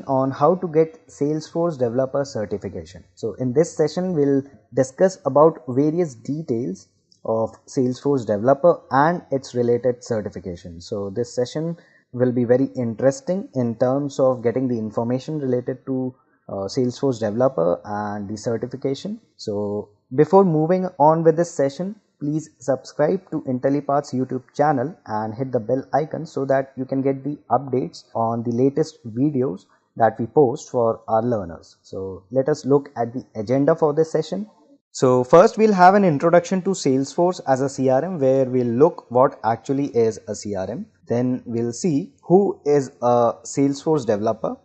session on how to get Salesforce developer certification. So in this session we'll discuss about various details of Salesforce developer and its related certification. So this session will be very interesting in terms of getting the information related to Salesforce developer and the certification. So before moving on with this session, please subscribe to Intellipaat's YouTube channel and hit the bell icon so that you can get the updates on the latest videos that we post for our learners. So let us look at the agenda for this session. So first we'll have an introduction to Salesforce as a CRM, where we'll look what actually is a CRM. Then we'll see who is a Salesforce developer,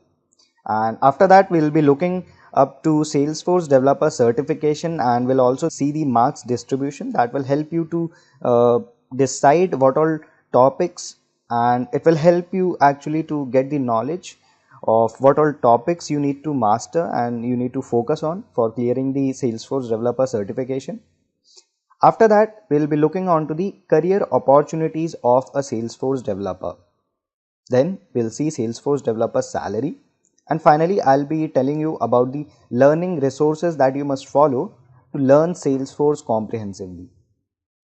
and after that we'll be looking up to Salesforce developer certification, and we'll also see the marks distribution that will help you to decide what all topics, and it will help you actually to get the knowledge of what all topics you need to master and you need to focus on for clearing the Salesforce developer certification. After that, we'll be looking on to the career opportunities of a Salesforce developer. Then we'll see Salesforce developer salary, and finally I'll be telling you about the learning resources that you must follow to learn Salesforce comprehensively.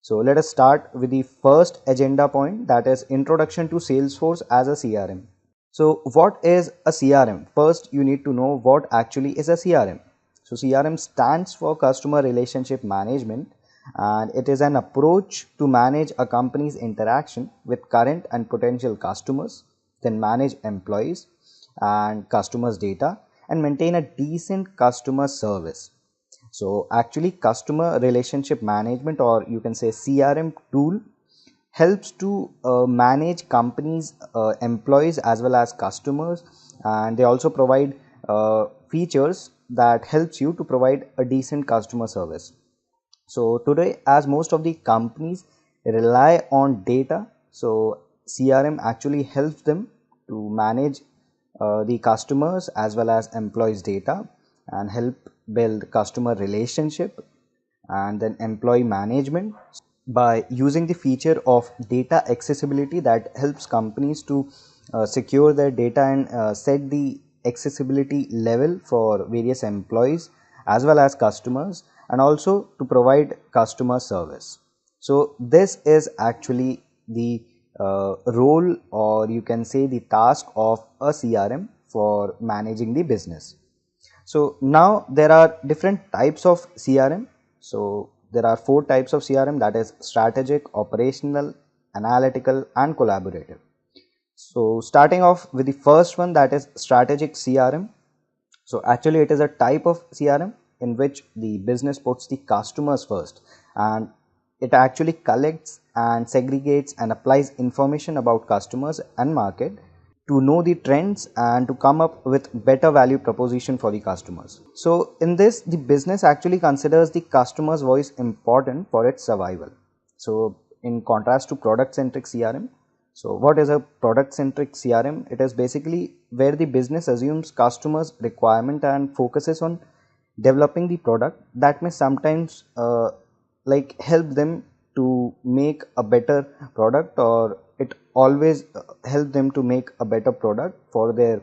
So let us start with the first agenda point, that is introduction to Salesforce as a CRM. So what is a CRM? First you need to know what actually is a CRM. So CRM stands for customer relationship management, and it is an approach to manage a company's interaction with current and potential customers, then manage employees and customers data and maintain a decent customer service. So actually customer relationship management, or you can say CRM tool, helps to manage companies employees as well as customers, and they also provide features that helps you to provide a decent customer service. So today, as most of the companies rely on data, so CRM actually helps them to manage the customers as well as employees data and help build customer relationship and then employee management by using the feature of data accessibility that helps companies to secure their data and set the accessibility level for various employees as well as customers, and also to provide customer service. So this is actually the role, or you can say the task of a CRM for managing the business. So now there are different types of CRM. So there are 4 types of CRM, that is strategic, operational, analytical and collaborative. So starting off with the first one, that is strategic CRM. So actually it is a type of CRM in which the business puts the customers first, and it actually collects and segregates and applies information about customers and market to know the trends and to come up with better value proposition for the customers. So in this, the business actually considers the customer's voice important for its survival. So in contrast to product centric CRM, so what is a product centric CRM? It is basically where the business assumes customers' requirement and focuses on developing the product that may sometimes like help them to make a better product, or it always help them to make a better product for their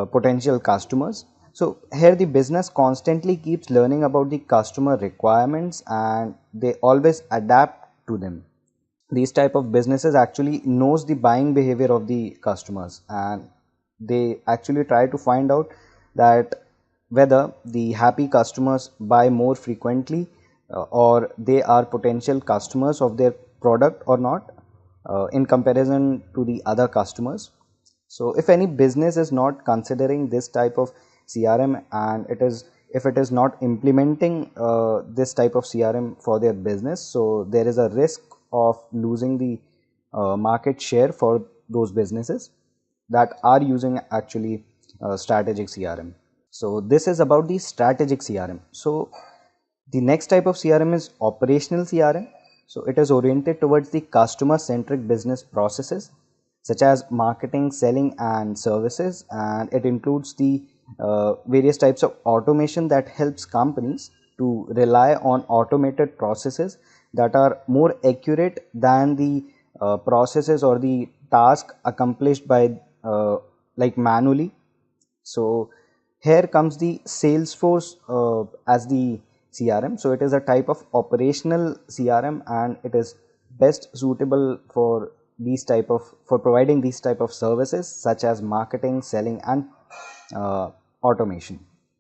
potential customers. So here the business constantly keeps learning about the customer requirements and they always adapt to them. These type of businesses actually knows the buying behavior of the customers, and they actually try to find out that whether the happy customers buy more frequently or they are potential customers of their product or not in comparison to the other customers. So if any business is not considering this type of CRM, and if it is not implementing this type of CRM for their business, so there is a risk of losing the market share for those businesses that are using actually strategic CRM. So this is about the strategic CRM. So the next type of CRM is operational CRM. So it is oriented towards the customer centric business processes such as marketing, selling and services, and it includes the various types of automation that helps companies to rely on automated processes that are more accurate than the processes or the task accomplished by like manually. So here comes the Salesforce as the CRM. So it is a type of operational CRM, and it is best suitable for providing these type of services such as marketing, selling, and automation.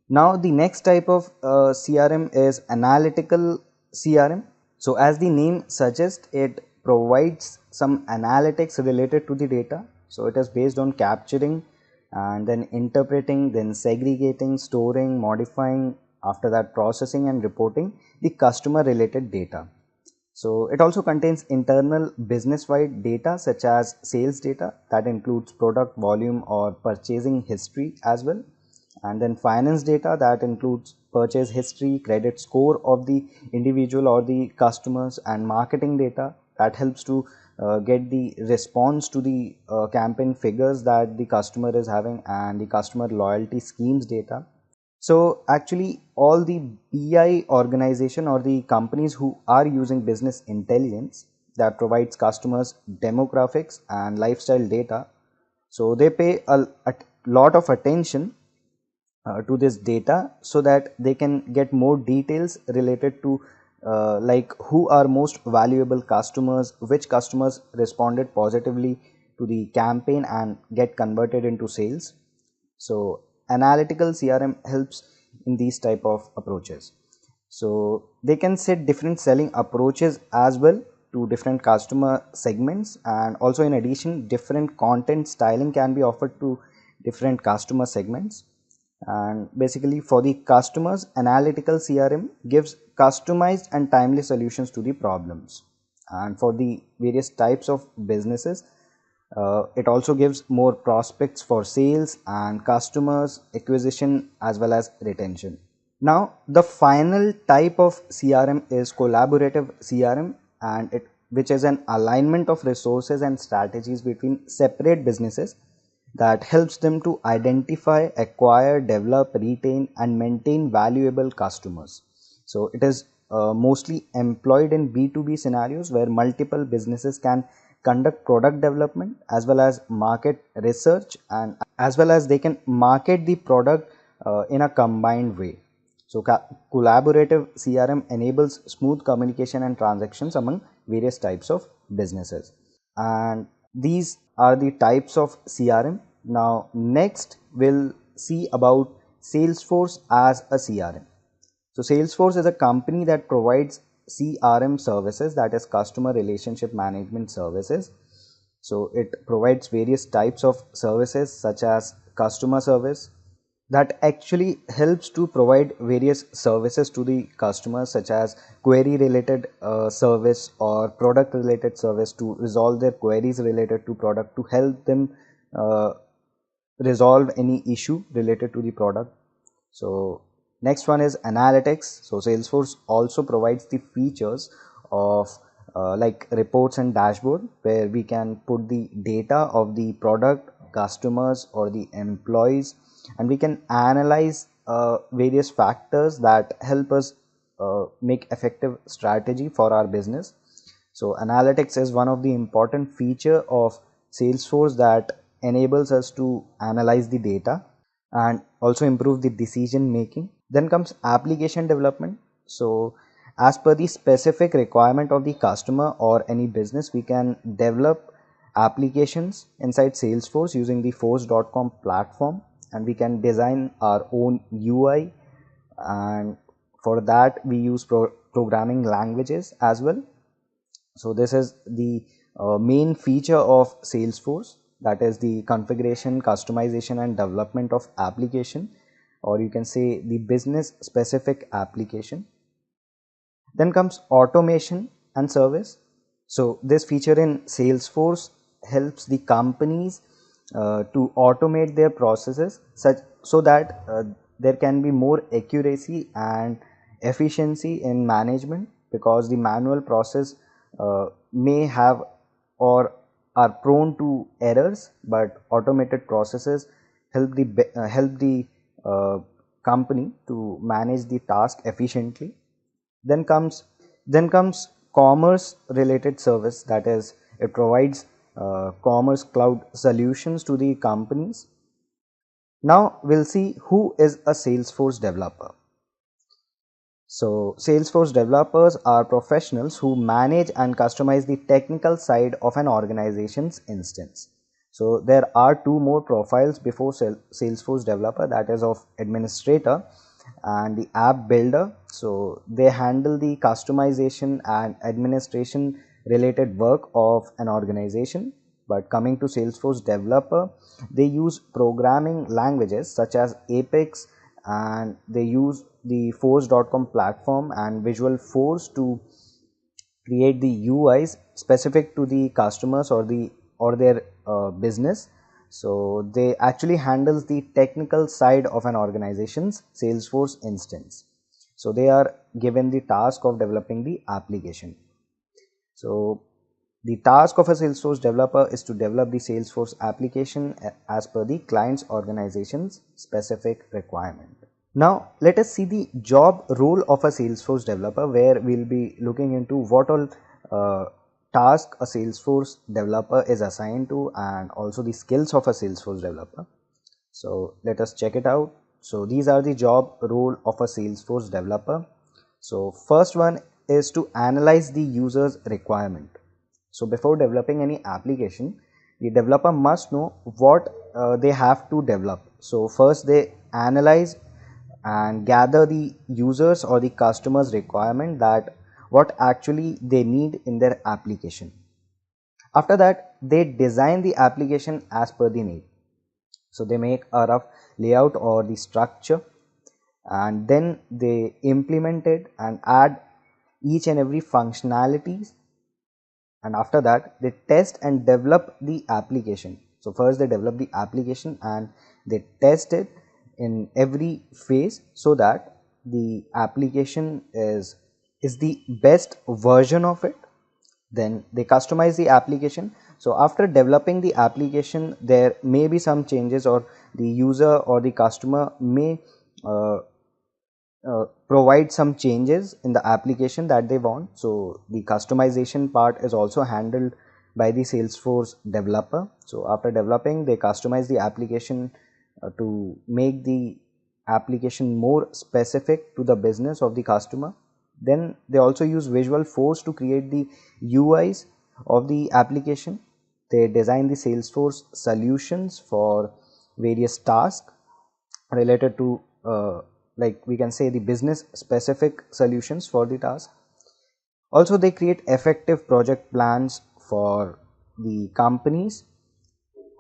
Now the next type of CRM is analytical CRM. So as the name suggests, it provides some analytics related to the data. So it is based on capturing and then interpreting, then segregating, storing, modifying, after that processing and reporting the customer related data. So it also contains internal business wide data such as sales data, that includes product volume or purchasing history as well, and then finance data, that includes purchase history, credit score of the individual or the customers, and marketing data that helps to get the response to the campaign figures that the customer is having, and the customer loyalty schemes data. So actually all the BI organization or the companies who are using business intelligence that provides customers demographics and lifestyle data, so they pay a lot of attention to this data so that they can get more details related to like who are most valuable customers, which customers responded positively to the campaign and get converted into sales. So analytical CRM helps in these type of approaches. So they can set different selling approaches as well to different customer segments, and also in addition different content styling can be offered to different customer segments. And basically for the customers, analytical CRM gives customized and timely solutions to the problems. And for the various types of businesses, it also gives more prospects for sales and customers acquisition as well as retention. Now the final type of CRM is collaborative CRM, and it which is an alignment of resources and strategies between separate businesses that helps them to identify, acquire, develop, retain, and maintain valuable customers. So it is mostly employed in B2B scenarios where multiple businesses can conduct product development as well as market research, and as well as they can market the product in a combined way. So collaborative CRM enables smooth communication and transactions among various types of businesses. And these are the types of CRM. Now next we'll see about Salesforce as a CRM. So Salesforce is a company that provides CRM services, that is customer relationship management services. So it provides various types of services such as customer service, that actually helps to provide various services to the customers such as query related service or product related service to resolve their queries related to product, to help them resolve any issue related to the product. So next one is analytics. So Salesforce also provides the features of like reports and dashboard, where we can put the data of the product, customers, or the employees, and we can analyze various factors that help us make effective strategy for our business. So analytics is one of the important feature of Salesforce that enables us to analyze the data and also improve the decision making. Then comes application development. So as per the specific requirement of the customer or any business, we can develop applications inside Salesforce using the force.com platform, and we can design our own UI, and for that we use programming languages as well. So this is the main feature of Salesforce, that is the configuration, customization, and development of application, or you can say the business specific application. Then comes automation and service. So this feature in Salesforce helps the companies to automate their processes so that there can be more accuracy and efficiency in management, because the manual process may have or are prone to errors, but automated processes help the company to manage the task efficiently. Then comes commerce related service, that is it provides commerce cloud solutions to the companies. Now we'll see who is a Salesforce developer. So Salesforce developers are professionals who manage and customize the technical side of an organization's instance. So there are two more profiles before Salesforce developer, that is of administrator and the app builder. So they handle the customization and administration related work of an organization. But coming to Salesforce developer, they use programming languages such as Apex, and they use the force.com platform and Visual Force to create the UIs specific to the customers or their business. So they actually handles the technical side of an organization's Salesforce instance. So they are given the task of developing the application. So the task of a Salesforce developer is to develop the Salesforce application as per the client's organization's specific requirement. Now let us see the job role of a Salesforce developer, where we'll be looking into what all task a Salesforce developer is assigned to, and also the skills of a Salesforce developer. So let us check it out. So these are the job role of a Salesforce developer. So first one is to analyze the user's requirement. So before developing any application, the developer must know what they have to develop. So first they analyze and gather the users or the customers requirement, that what actually they need in their application. After that, they design the application as per the need. So they make a rough layout or the structure, and then they implement it and add each and every functionalities, and after that they test and develop the application. So first they develop the application and they test it in every phase, so that the application is the best version of it. Then they customize the application. So after developing the application, there may be some changes, or the user or the customer may provide some changes in the application that they want. So the customization part is also handled by the Salesforce developer. So after developing, they customize the application to make the application more specific to the business of the customer. Then they also use Visual Force to create the UIs of the application. They design the Salesforce solutions for various tasks related to like we can say the business specific solutions for the task. Also they create effective project plans for the companies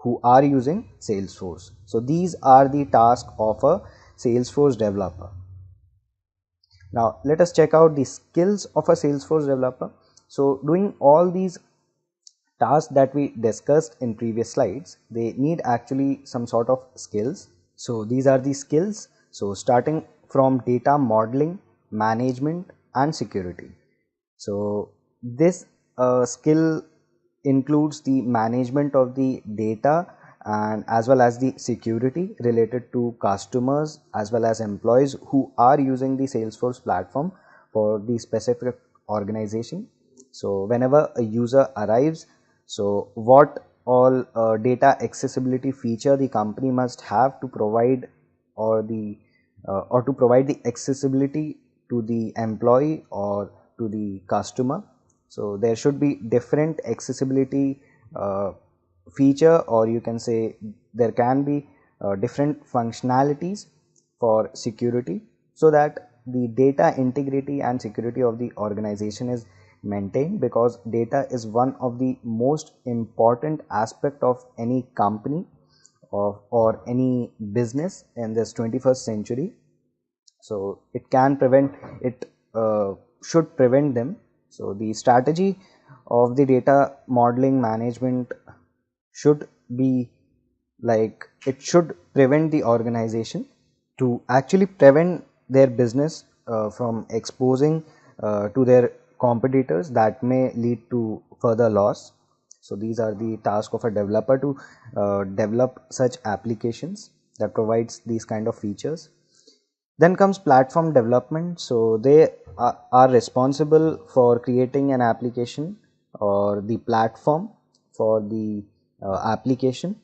who are using Salesforce. So these are the tasks of a Salesforce developer. Now let us check out the skills of a Salesforce developer. So doing all these tasks that we discussed in previous slides, they need actually some sort of skills. So these are the skills. So starting from data modeling, management and security. So this skill includes the management of the data and as well as the security related to customers as well as employees who are using the Salesforce platform for the specific organization. So whenever a user arrives, so what all data accessibility feature the company must have to provide, or to provide the accessibility to the employee or to the customer. So there should be different accessibility feature, or you can say there can be different functionalities for security, so that the data integrity and security of the organization is maintained, because data is one of the most important aspect of any company or any business in this 21st century. So it can prevent it, should prevent them. So the strategy of the data modeling management should be like, it should prevent the organization to actually prevent their business from exposing to their competitors that may lead to further loss. So these are the task of a developer, to develop such applications that provides these kind of features. Then comes platform development. So they are responsible for creating an application or the platform for the application.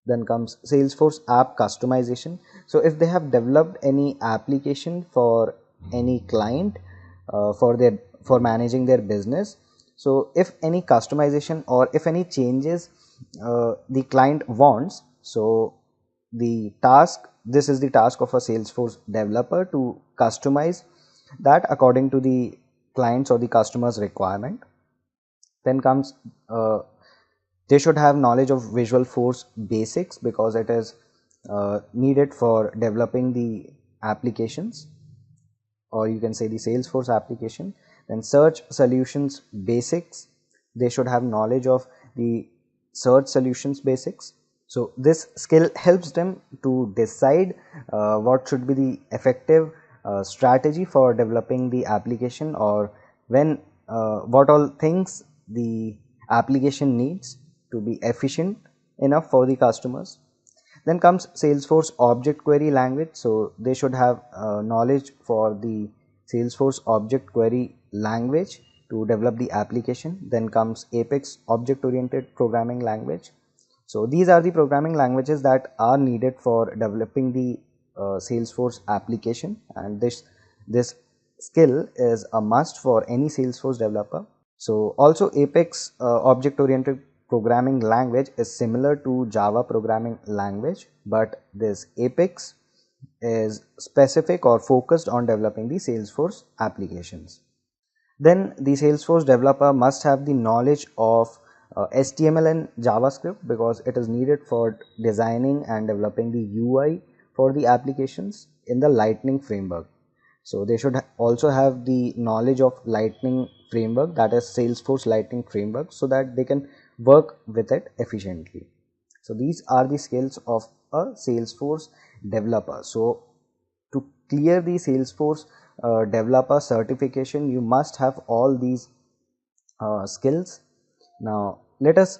Then comes Salesforce app customization. So if they have developed any application for any client for managing their business, so if any customization or if any changes the client wants, so this is the task of a Salesforce developer to customize that according to the client's or the customer's requirement. Then comes they should have knowledge of Visual Force basics because it is needed for developing the applications, or you can say the Salesforce application. Then search solutions basics, they should have knowledge of the search solutions basics. So this skill helps them to decide what should be the effective strategy for developing the application, or when what all things the application needs to be efficient enough for the customers. Then comes Salesforce object query language. So they should have knowledge for the Salesforce object query language to develop the application. Then comes Apex object oriented programming language. So these are the programming languages that are needed for developing the Salesforce application, and this skill is a must for any Salesforce developer. So also Apex object oriented programming language is similar to Java programming language, but this Apex is specific or focused on developing the Salesforce applications. Then the Salesforce developer must have the knowledge of HTML and JavaScript because it is needed for designing and developing the UI for the applications in the Lightning framework. So they should also have the knowledge of Lightning framework, that is Salesforce Lightning framework, so that they can work with it efficiently. So these are the skills of a Salesforce developer. So to clear the Salesforce developer certification, you must have all these skills. Now let us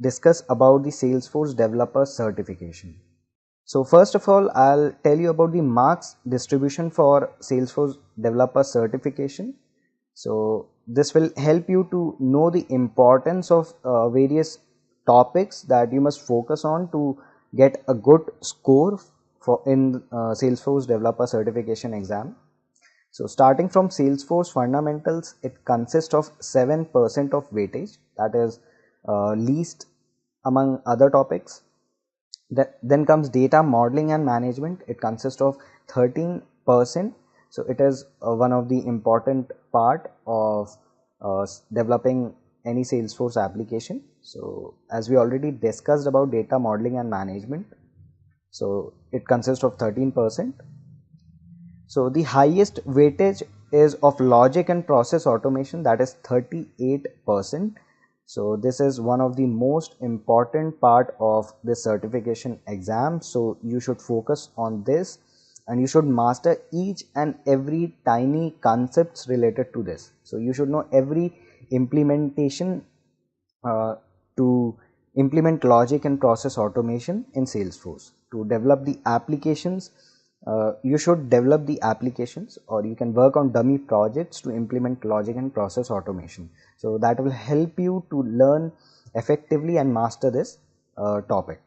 discuss about the Salesforce developer certification. So first of all, I'll tell you about the marks distribution for Salesforce developer certification. So this will help you to know the importance of various topics that you must focus on to get a good score for in Salesforce developer certification exam. So starting from Salesforce fundamentals, it consists of 7% of weightage, that is least among other topics. Then comes data modeling and management, it consists of 13%. So it is one of the important part of developing any Salesforce application. So as we already discussed about data modeling and management, so it consists of 13%. So the highest weightage is of logic and process automation, that is 38%. So this is one of the most important part of this certification exam. So you should focus on this and you should master each and every tiny concepts related to this. So you should know every implementation to implement logic and process automation in Salesforce. To develop the applications, you should develop the applications, or you can work on dummy projects to implement logic and process automation. So that will help you to learn effectively and master this topic.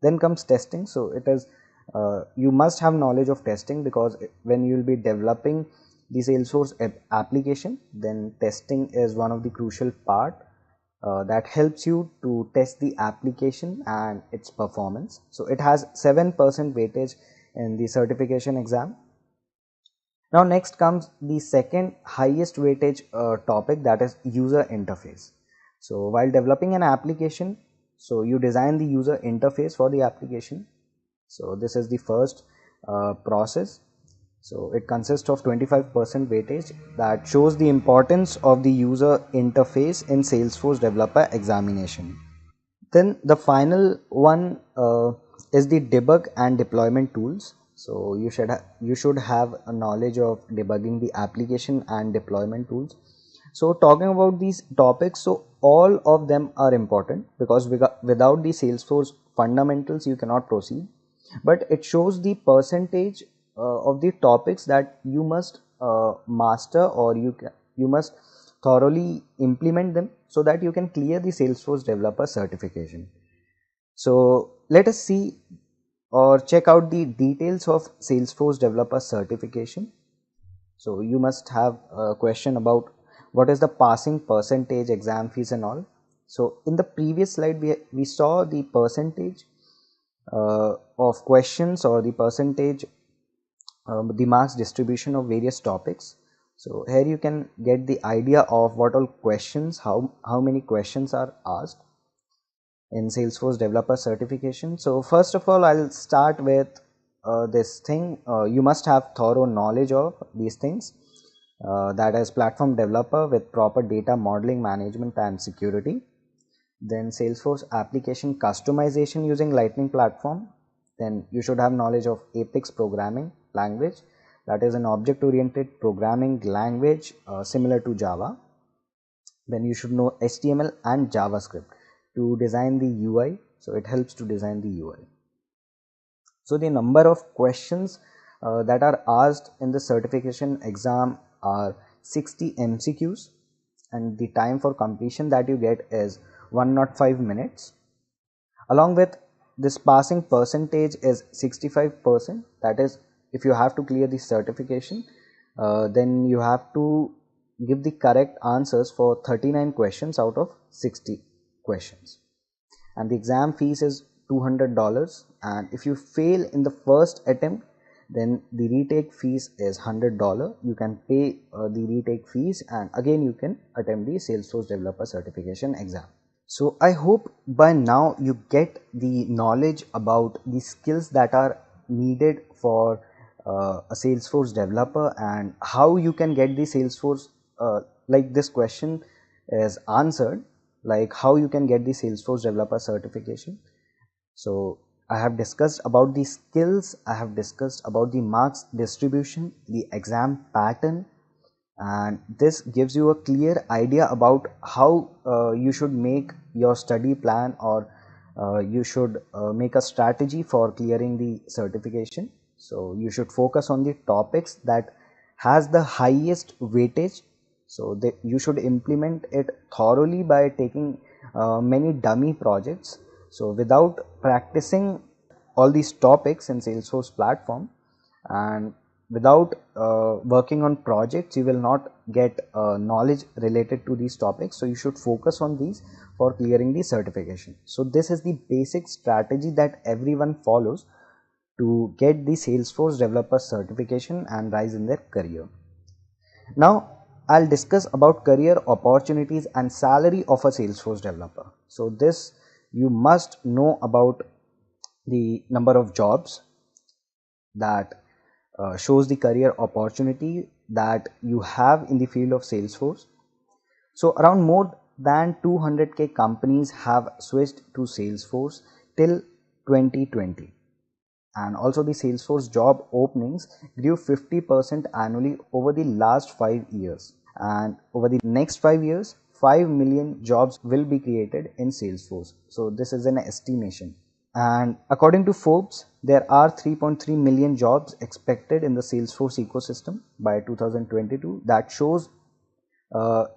Then comes testing. So it is you must have knowledge of testing because when you will be developing the Salesforce application, then testing is one of the crucial part that helps you to test the application and its performance. So it has 7% weightage in the certification exam. Now next comes the second highest weightage topic, that is user interface. So while developing an application, so you design the user interface for the application. So this is the first process. So it consists of 25% weightage that shows the importance of the user interface in Salesforce developer examination. Then the final one is the debug and deployment tools. So you should have a knowledge of debugging the application and deployment tools. So talking about these topics, so all of them are important because without the Salesforce fundamentals you cannot proceed, but it shows the percentage of the topics that you must master, or you must thoroughly implement them so that you can clear the Salesforce developer certification. So let us see or check out the details of Salesforce Developer Certification. So you must have a question about what is the passing percentage, exam fees and all. So in the previous slide we saw the percentage of questions or the percentage, the marks distribution of various topics. So here you can get the idea of what all questions, how many questions are asked in Salesforce Developer Certification. So first of all, I'll start with this thing. You must have thorough knowledge of these things. That is platform developer with proper data modeling, management and security. Then Salesforce application customization using Lightning platform. Then you should have knowledge of Apex programming language, that is an object oriented programming language similar to Java. Then you should know HTML and JavaScript to design the UI, so it helps to design the UI. So the number of questions that are asked in the certification exam are 60 MCQs, and the time for completion that you get is 105 minutes. Along with this, passing percentage is 65%. That is, if you have to clear the certification, then you have to give the correct answers for 39 questions out of 60 questions, and the exam fees is $200, and if you fail in the first attempt, then the retake fees is $100. You can pay the retake fees, and again you can attempt the Salesforce Developer Certification exam. So I hope by now you get the knowledge about the skills that are needed for a Salesforce developer and how you can get the Salesforce, like this question is answered, like how you can get the Salesforce Developer Certification. So I have discussed about the skills, I have discussed about the marks distribution, the exam pattern, and this gives you a clear idea about how you should make your study plan, or you should make a strategy for clearing the certification. So you should focus on the topics that has the highest weightage, so you should implement it thoroughly by taking many dummy projects. So without practicing all these topics in Salesforce platform and without working on projects, you will not get knowledge related to these topics. So you should focus on these for clearing the certification. So this is the basic strategy that everyone follows to get the Salesforce Developer Certification and rise in their career. Now I'll discuss about career opportunities and salary of a Salesforce developer. So this, you must know about the number of jobs that shows the career opportunity that you have in the field of Salesforce. So around more than 200k companies have switched to Salesforce till 2020, and also the Salesforce job openings grew 50% annually over the last 5 years, and over the next 5 years 5 million jobs will be created in Salesforce. So this is an estimation, and according to Forbes, there are 3.3 million jobs expected in the Salesforce ecosystem by 2022. That shows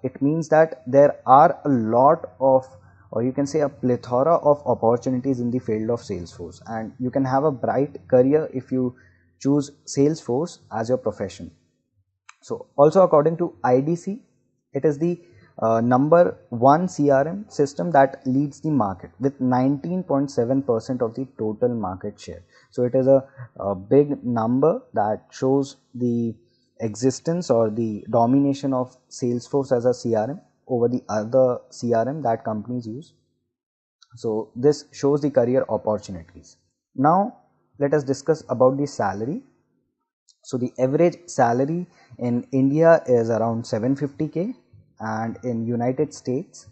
it means that there are a lot of, or you can say a plethora of opportunities in the field of Salesforce, and you can have a bright career if you choose Salesforce as your profession. So also according to IDC, it is the number one CRM system that leads the market with 19.7% of the total market share. So it is a big number that shows the existence or the domination of Salesforce as a CRM over the other CRM that companies use. So this shows the career opportunities. Now let us discuss about the salary. So the average salary in India is around 750k, and in United States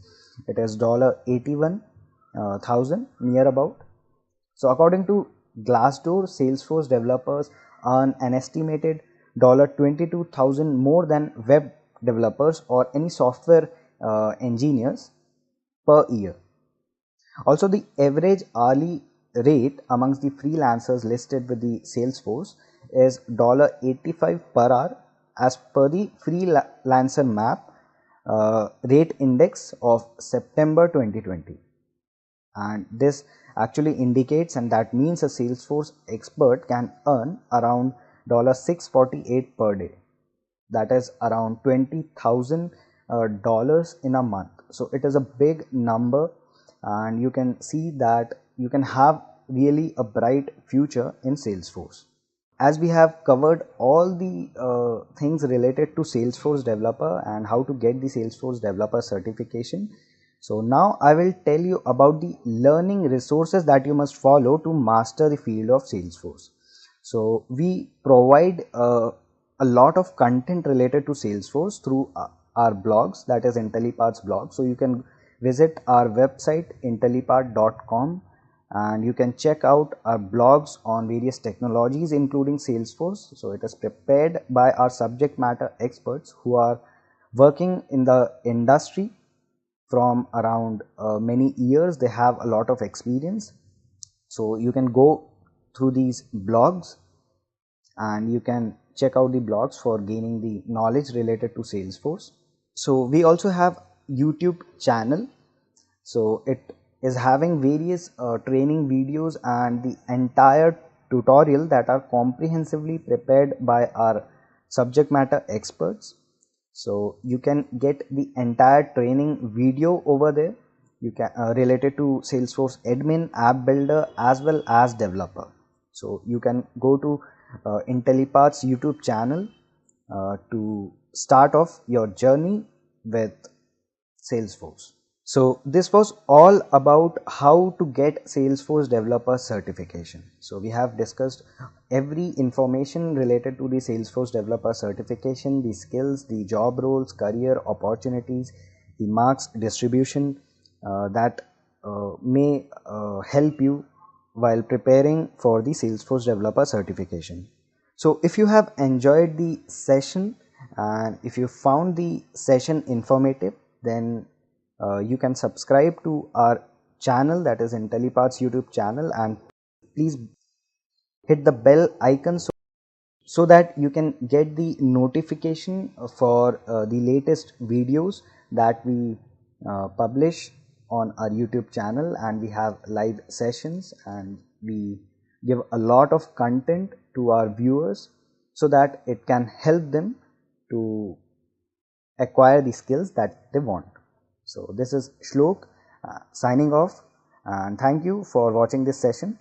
it is $81,000 near about. So according to Glassdoor, Salesforce developers earn an estimated $22,000 more than web developers or any software engineers per year. Also, the average hourly rate amongst the freelancers listed with the Salesforce is $85 per hour as per the freelancer map rate index of September 2020, and this actually indicates, and that means a Salesforce expert can earn around $648 per day. That is around $20,000 in a month. So it is a big number, and you can see that you can have really a bright future in Salesforce. As we have covered all the things related to Salesforce developer and how to get the Salesforce developer certification, so now I will tell you about the learning resources that you must follow to master the field of Salesforce. So we provide a lot of content related to Salesforce through our blogs, that is Intellipaat's blog. So you can visit our website intellipaat.com, and you can check out our blogs on various technologies including Salesforce. So it is prepared by our subject matter experts who are working in the industry from around many years. They have a lot of experience. So you can go through these blogs and you can check out the blogs for gaining the knowledge related to Salesforce. So we also have YouTube channel. So it is having various training videos and the entire tutorial that are comprehensively prepared by our subject matter experts. So you can get the entire training video over there. You can related to Salesforce admin, app builder, as well as developer. So you can go to Intellipaat's YouTube channel to start off your journey with Salesforce. So this was all about how to get Salesforce developer certification. So we have discussed every information related to the Salesforce developer certification, the skills, the job roles, career opportunities, the marks distribution that may help you while preparing for the Salesforce developer certification. So if you have enjoyed the session and if you found the session informative, then you can subscribe to our channel, that is Intellipaat's YouTube channel, and please hit the bell icon so that you can get the notification for the latest videos that we publish on our YouTube channel. And we have live sessions and we give a lot of content to our viewers so that it can help them to acquire the skills that they want. So this is Shlok signing off, and thank you for watching this session.